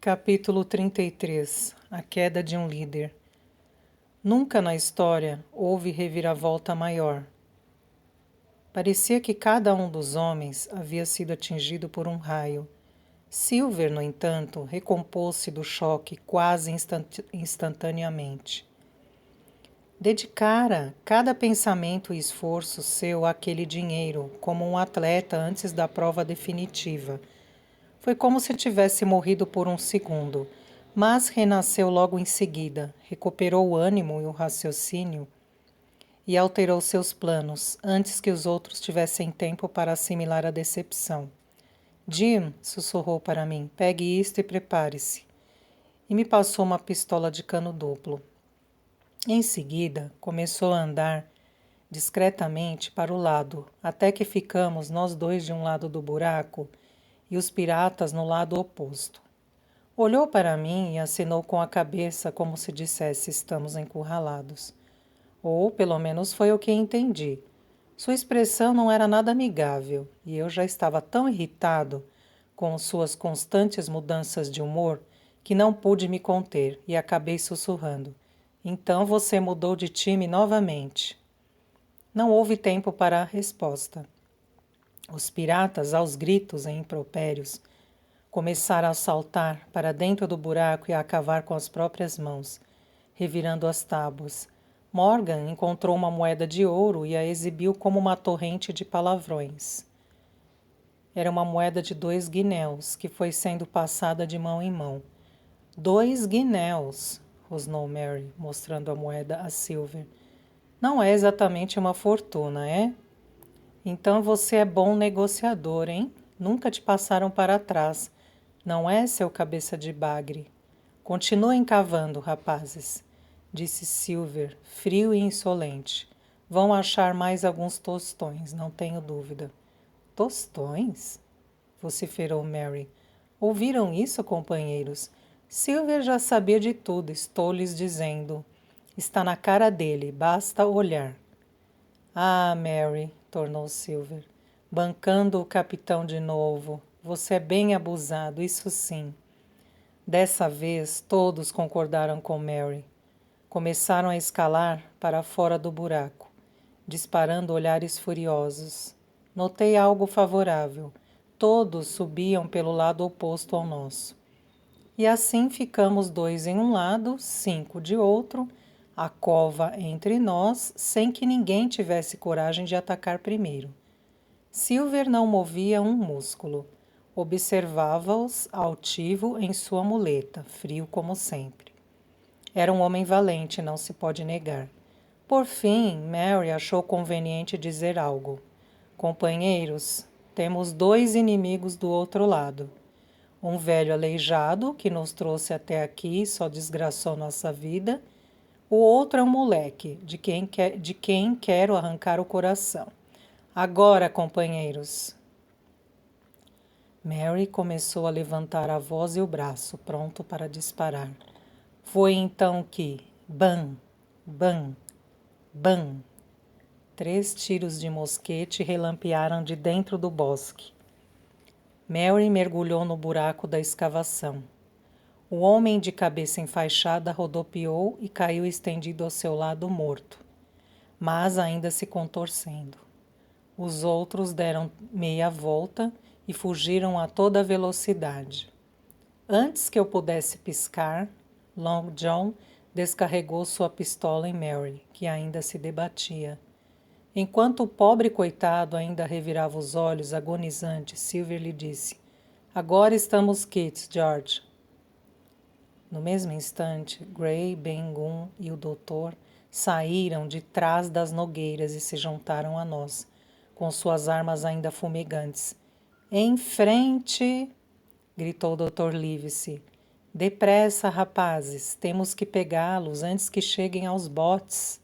Capítulo 33. A queda de um líder. Nunca na história houve reviravolta maior. Parecia que cada um dos homens havia sido atingido por um raio. Silver, no entanto, recompôs-se do choque quase instantaneamente. Dedicara cada pensamento e esforço seu àquele dinheiro, como um atleta antes da prova definitiva. Foi como se tivesse morrido por um segundo, mas renasceu logo em seguida, recuperou o ânimo e o raciocínio e alterou seus planos antes que os outros tivessem tempo para assimilar a decepção. Jim, sussurrou para mim, pegue isto e prepare-se. E me passou uma pistola de cano duplo. Em seguida, começou a andar discretamente para o lado, até que ficamos nós dois de um lado do buraco e os piratas no lado oposto. Olhou para mim e acenou com a cabeça como se dissesse: estamos encurralados. Ou, pelo menos, foi o que entendi. Sua expressão não era nada amigável, e eu já estava tão irritado com suas constantes mudanças de humor que não pude me conter e acabei sussurrando: então você mudou de time novamente. Não houve tempo para a resposta. Os piratas, aos gritos e impropérios, começaram a saltar para dentro do buraco e a cavar com as próprias mãos, revirando as tábuas. Morgan encontrou uma moeda de ouro e a exibiu como uma torrente de palavrões. Era uma moeda de 2 guinéus, que foi sendo passada de mão em mão. 2 guinéus, rosnou Mary, mostrando a moeda a Silver. Não é exatamente uma fortuna, é? Então você é bom negociador, hein? Nunca te passaram para trás. Não é, seu cabeça de bagre? Continuem cavando, rapazes, disse Silver, frio e insolente. Vão achar mais alguns tostões, não tenho dúvida. Tostões? Vociferou Mary. Ouviram isso, companheiros? Silver já sabia de tudo, estou lhes dizendo. Está na cara dele, basta olhar. Ah, Mary, tornou Silver, bancando o capitão de novo. Você é bem abusado, isso sim. Dessa vez, todos concordaram com Mary. Começaram a escalar para fora do buraco, disparando olhares furiosos. Notei algo favorável. Todos subiam pelo lado oposto ao nosso. E assim ficamos 2 em um lado, 5 de outro, a cova entre nós, sem que ninguém tivesse coragem de atacar primeiro. Silver não movia um músculo. Observava-os altivo em sua muleta, frio como sempre. Era um homem valente, não se pode negar. Por fim, Mary achou conveniente dizer algo. Companheiros, temos 2 inimigos do outro lado. Um velho aleijado, que nos trouxe até aqui e só desgraçou nossa vida. O outro é um moleque, de quem quero arrancar o coração. Agora, companheiros. Mary começou a levantar a voz e o braço, pronto para disparar. Foi então que, bam, bam, bam, 3 tiros de mosquete relampearam de dentro do bosque. Mary mergulhou no buraco da escavação. O homem de cabeça enfaixada rodopiou e caiu estendido ao seu lado morto, mas ainda se contorcendo. Os outros deram meia volta e fugiram a toda velocidade. Antes que eu pudesse piscar, Long John descarregou sua pistola em Mary, que ainda se debatia. Enquanto o pobre coitado ainda revirava os olhos agonizante, Silver lhe disse: agora estamos quites, George. No mesmo instante, Gray, Ben Gunn e o doutor saíram de trás das nogueiras e se juntaram a nós, com suas armas ainda fumegantes. Em frente! Gritou o Dr. Livesey. Depressa, rapazes, temos que pegá-los antes que cheguem aos botes.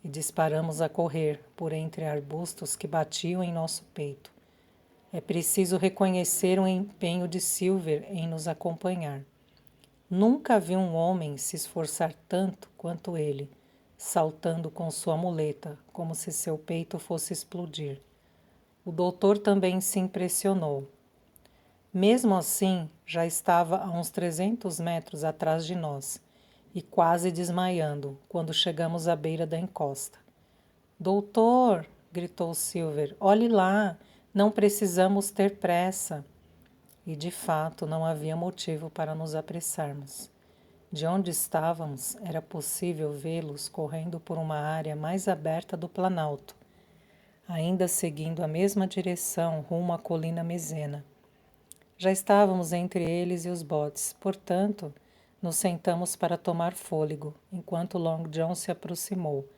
E disparamos a correr por entre arbustos que batiam em nosso peito. É preciso reconhecer o empenho de Silver em nos acompanhar. Nunca vi um homem se esforçar tanto quanto ele, saltando com sua muleta, como se seu peito fosse explodir. O doutor também se impressionou. Mesmo assim, já estava a uns 300 metros atrás de nós e quase desmaiando quando chegamos à beira da encosta. Doutor, gritou Silver, olhe lá, não precisamos ter pressa. E de fato não havia motivo para nos apressarmos. De onde estávamos, era possível vê-los correndo por uma área mais aberta do planalto, ainda seguindo a mesma direção rumo à colina Mezena. Já estávamos entre eles e os botes, portanto, nos sentamos para tomar fôlego, enquanto Long John se aproximou,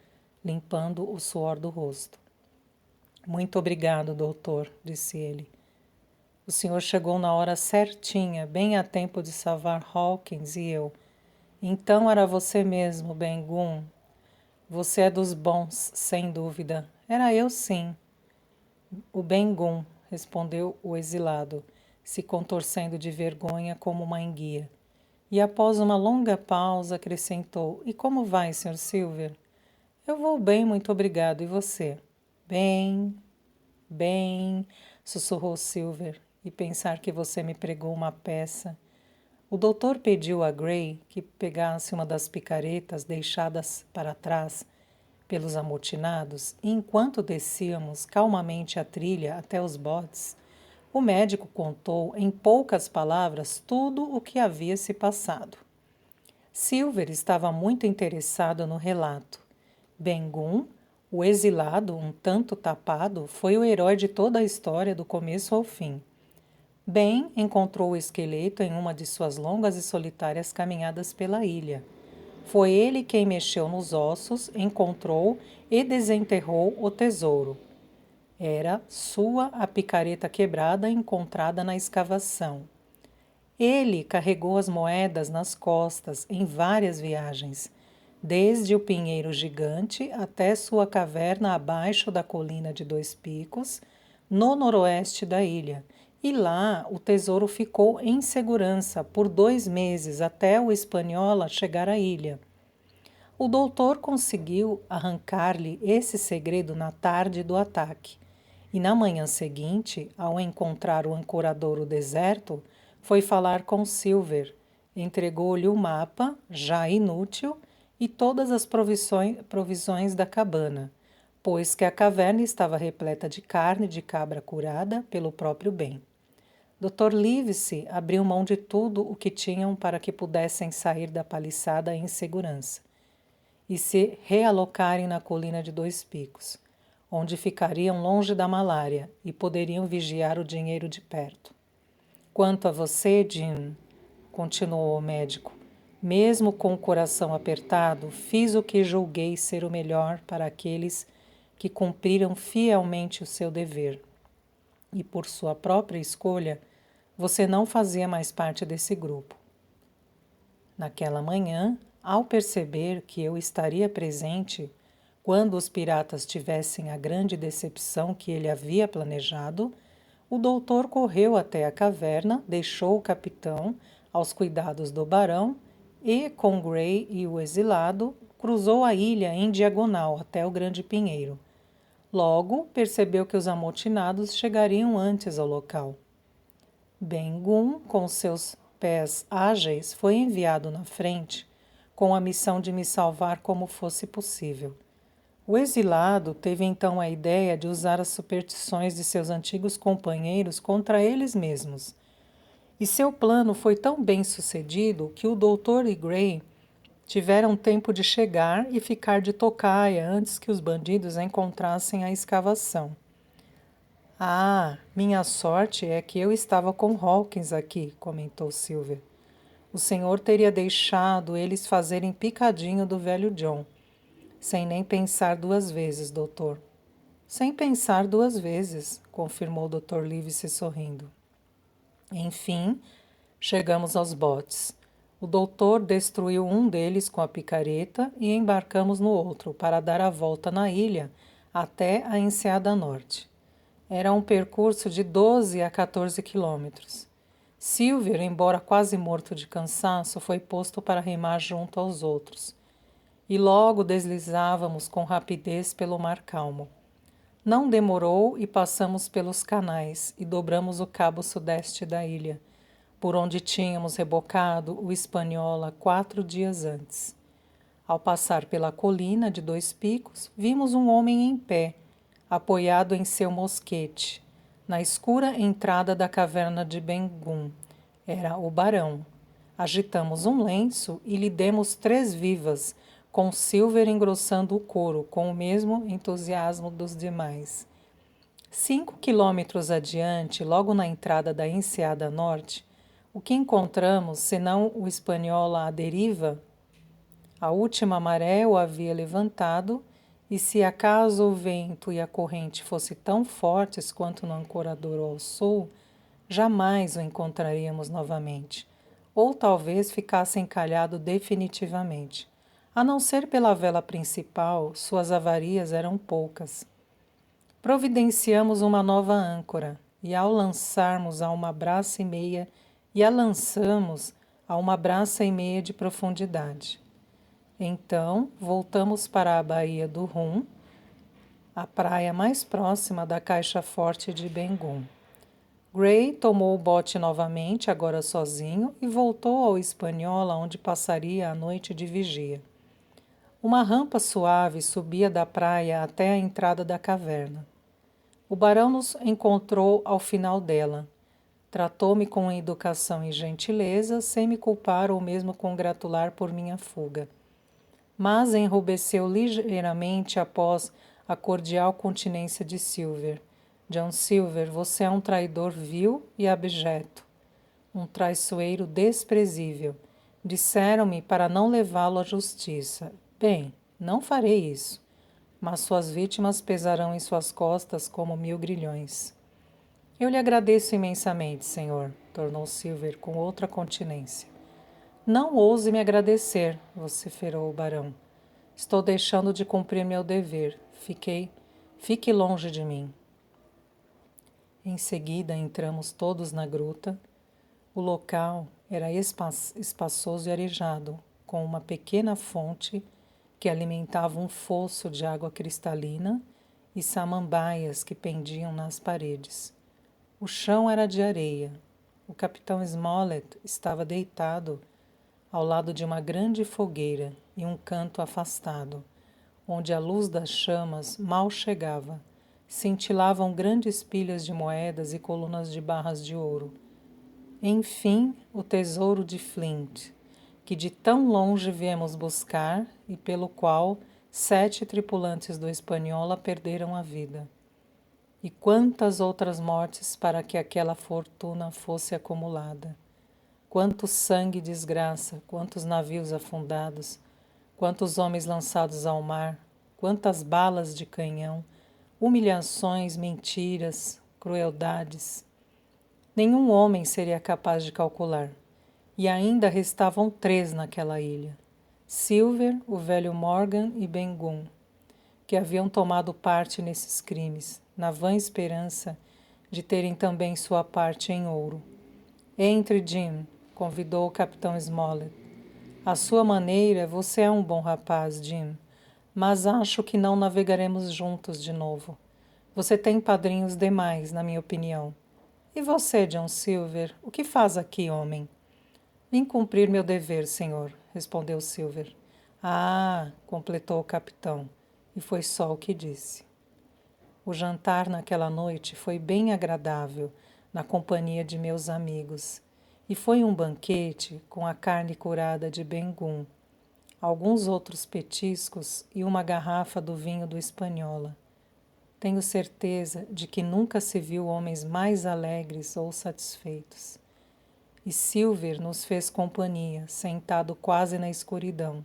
limpando o suor do rosto. Muito obrigado, doutor, disse ele. O senhor chegou na hora certinha, bem a tempo de salvar Hawkins e eu. Então era você mesmo, Ben-Gunn. Você é dos bons, sem dúvida. Era eu, sim. O Ben-Gunn, respondeu o exilado, se contorcendo de vergonha como uma enguia. E após uma longa pausa, acrescentou: E como vai, Sr. Silver? Eu vou bem, muito obrigado. E você? Bem, bem, sussurrou Silver. E pensar que você me pregou uma peça. O doutor pediu a Gray que pegasse uma das picaretas deixadas para trás pelos amotinados, e enquanto descíamos calmamente a trilha até os botes, o médico contou em poucas palavras tudo o que havia se passado. Silver estava muito interessado no relato. Ben-Gunn, o exilado, um tanto tapado, foi o herói de toda a história do começo ao fim. Ben encontrou o esqueleto em uma de suas longas e solitárias caminhadas pela ilha. Foi ele quem mexeu nos ossos, encontrou e desenterrou o tesouro. Era sua a picareta quebrada encontrada na escavação. Ele carregou as moedas nas costas em várias viagens, desde o Pinheiro Gigante até sua caverna abaixo da colina de Dois Picos, no noroeste da ilha. E lá o tesouro ficou em segurança por 2 meses até o Espanhola chegar à ilha. O doutor conseguiu arrancar-lhe esse segredo na tarde do ataque. E na manhã seguinte, ao encontrar o ancoradouro deserto, foi falar com Silver. Entregou-lhe o mapa, já inútil, e todas as provisões da cabana, pois que a caverna estava repleta de carne de cabra curada pelo próprio Ben. Dr. Livesey abriu mão de tudo o que tinham para que pudessem sair da paliçada em segurança e se realocarem na colina de Dois Picos, onde ficariam longe da malária e poderiam vigiar o dinheiro de perto. Quanto a você, Jim, continuou o médico, mesmo com o coração apertado, fiz o que julguei ser o melhor para aqueles que cumpriram fielmente o seu dever. E por sua própria escolha, você não fazia mais parte desse grupo. Naquela manhã, ao perceber que eu estaria presente quando os piratas tivessem a grande decepção que ele havia planejado, o doutor correu até a caverna, deixou o capitão aos cuidados do barão e, com Gray e o exilado, cruzou a ilha em diagonal até o Grande Pinheiro. Logo, percebeu que os amotinados chegariam antes ao local. Ben-Gunn, com seus pés ágeis, foi enviado na frente com a missão de me salvar como fosse possível. O exilado teve então a ideia de usar as superstições de seus antigos companheiros contra eles mesmos. E seu plano foi tão bem sucedido que o doutor e Gray tiveram tempo de chegar e ficar de tocaia antes que os bandidos encontrassem a escavação. Ah, minha sorte é que eu estava com Hawkins aqui, comentou Silver. O senhor teria deixado eles fazerem picadinho do velho John. Sem nem pensar 2 vezes, doutor. Sem pensar 2 vezes, confirmou o Dr. Livesey sorrindo. Enfim, chegamos aos botes. O doutor destruiu um deles com a picareta e embarcamos no outro para dar a volta na ilha até a Enseada Norte. Era um percurso de 12 a 14 quilômetros. Silver, embora quase morto de cansaço, foi posto para remar junto aos outros. E logo deslizávamos com rapidez pelo mar calmo. Não demorou e passamos pelos canais e dobramos o cabo sudeste da ilha, por onde tínhamos rebocado o Hispaniola 4 dias antes. Ao passar pela colina de 2 picos, vimos um homem em pé, apoiado em seu mosquete, na escura entrada da caverna de Ben-Gun. Era o barão. Agitamos um lenço e lhe demos 3 vivas, com Silver engrossando o coro, com o mesmo entusiasmo dos demais. 5 quilômetros adiante, logo na entrada da Enseada Norte, o que encontramos, senão o Hispaniola à deriva? A última maré o havia levantado, e se acaso o vento e a corrente fossem tão fortes quanto no ancorador ao sul, jamais o encontraríamos novamente, ou talvez ficasse encalhado definitivamente. A não ser pela vela principal, suas avarias eram poucas. Providenciamos uma nova âncora, e ao lançarmos a uma braça e meia, e a lançamos a uma braça e meia de profundidade. Então, voltamos para a Baía do Rum, a praia mais próxima da Caixa Forte de Ben-Gun. Gray tomou o bote novamente, agora sozinho, e voltou ao Hispaniola, onde passaria a noite de vigia. Uma rampa suave subia da praia até a entrada da caverna. O barão nos encontrou ao final dela. Tratou-me com educação e gentileza, sem me culpar ou mesmo congratular por minha fuga. Mas enrubesceu ligeiramente após a cordial continência de Silver. John Silver, você é um traidor vil e abjeto, um traiçoeiro desprezível. Disseram-me para não levá-lo à justiça. Bem, não farei isso, mas suas vítimas pesarão em suas costas como 1000 grilhões. Eu lhe agradeço imensamente, senhor, tornou Silver com outra continência. Não ouse me agradecer, vociferou o barão. Estou deixando de cumprir meu dever. Fique longe de mim. Em seguida, entramos todos na gruta. O local era espaçoso e arejado, com uma pequena fonte que alimentava um fosso de água cristalina e samambaias que pendiam nas paredes. O chão era de areia. O capitão Smollett estava deitado ao lado de uma grande fogueira em um canto afastado, onde a luz das chamas mal chegava. Cintilavam grandes pilhas de moedas e colunas de barras de ouro. Enfim, o tesouro de Flint, que de tão longe viemos buscar e pelo qual 7 tripulantes do Hispaniola perderam a vida. E quantas outras mortes para que aquela fortuna fosse acumulada. Quanto sangue e desgraça, quantos navios afundados, quantos homens lançados ao mar, quantas balas de canhão, humilhações, mentiras, crueldades. Nenhum homem seria capaz de calcular. E ainda restavam 3 naquela ilha. Silver, o velho Morgan e Ben-Gun, que haviam tomado parte nesses crimes, na vã esperança de terem também sua parte em ouro. Entre, Jim, convidou o capitão Smollett. À sua maneira, você é um bom rapaz, Jim, mas acho que não navegaremos juntos de novo. Você tem padrinhos demais, na minha opinião. E você, John Silver, o que faz aqui, homem? Vim cumprir meu dever, senhor, respondeu Silver. Ah, completou o capitão, e foi só o que disse. O jantar naquela noite foi bem agradável, na companhia de meus amigos, e foi um banquete com a carne curada de Ben-Gun, alguns outros petiscos e uma garrafa do vinho do Hispaniola. Tenho certeza de que nunca se viu homens mais alegres ou satisfeitos. E Silver nos fez companhia, sentado quase na escuridão,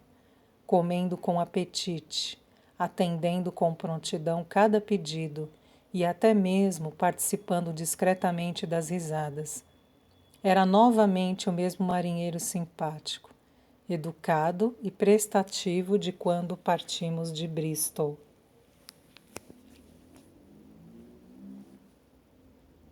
comendo com apetite, atendendo com prontidão cada pedido e até mesmo participando discretamente das risadas. Era novamente o mesmo marinheiro simpático, educado e prestativo de quando partimos de Bristol.